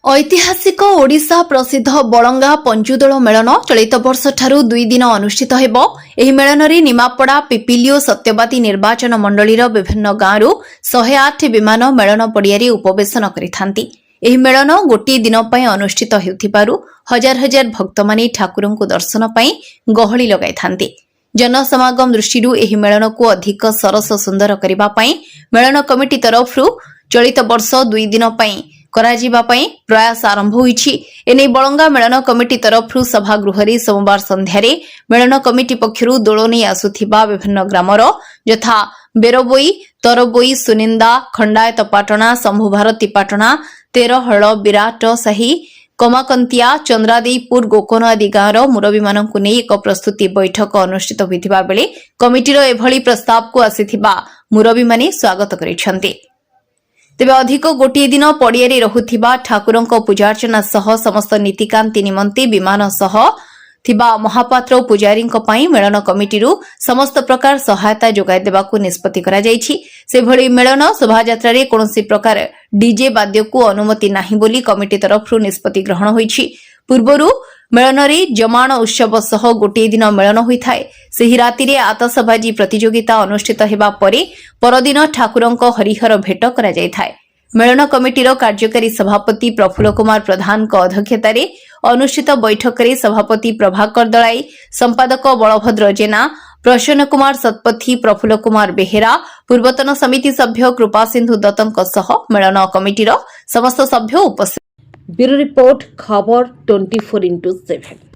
ऐतिहासिक ओडिशा प्रसिद्ध बलंगा पंचुदोल मेलन चलित वर्ष ठारू 2 दिन अनुष्ठित हेबो। एही मेलनरे निमापड़ा पिपिलियो सत्यवादी निर्वाचन मंडलीर विभिन्न गांरू 108 विमान मेलन पड़ियारे उपवेशन करिथांती। एही मेलन गोटे दिन पय अनुष्ठित हेउथिबारु हजार हजार भक्त माने ठाकुरंकु दर्शन पय गहली लगाइथांती। जनसमागम दृष्टिरू एही मेलनकु अधिक सरस सुंदर करिबा पय मेलन कमिटी तरफरु चलित वर्ष 2 दिन पय कराजिबा पय प्रयास आरंभ होईछि। एनै बलंगा मेलन कमिटी तरफरु सभागृहरे सोमवार संध्यारे मेलन कमिटी पक्षरु दोळोनी आसुथिबा विभिन्न ग्रामर यथा बेरबोई, तरबोई, सुनिंदा, खंडायत पाटणा, शंभु भारती पाटणा, तेरहळ, विराट साही, कमाकंतिया, चंद्रादेईपुर, गोकन आदि गांवर मुरबीमानंकु नै एक प्रस्तुति बैठक अनुष्ठित होइथिबा बेले कमिटीर एभली प्रस्तावकु आसिथिबा मुरबीमाने स्वागत करिसथि। तेबे अधिक गोटे दिन पड़ियारे रहुथिबा ठाकुरंक पूजार्चना सह समस्त नीतिकांति निमंते विमान सह थिबा महापात्र पूजारींक पई मेलन कमिटीरू समस्त प्रकार सहायता जोगाई देबाकू निष्पत्ति करा जायछि। से भली मेलन शोभायात्रा रे कोनोसी प्रकार डीजे वाद्यकू अनुमति नाही बोली कमिटी तरफरु निष्पत्ति ग्रहण होईछि। पूर्वरु मेलनरे जमाण उत्सव सह गोटे दिन मेलन होइथाय। सेही राति रे आतशबाजी प्रतियोगिता अनुष्ठित हेबा परे परदिन ठाकुरंक हरिहर भेट करा जायथाय। मेलन कमिटीर कार्यकारी सभापति प्रफुल्ल कुमार प्रधान अध्यक्षतार अनुष्ठित बैठक में सभापति प्रभाकर दलाई, संपादक बलभद्र जेना, प्रसन्न कुमार सतपथी, प्रफुल्ल कुमार बेहेरा, पूर्वतन समिति सभ्य कृपा सिंधु दत्तक सह मेलन कमिटीर समस्त सभ्य उपस्थित। ब्यूरो रिपोर्ट खबर 24x7।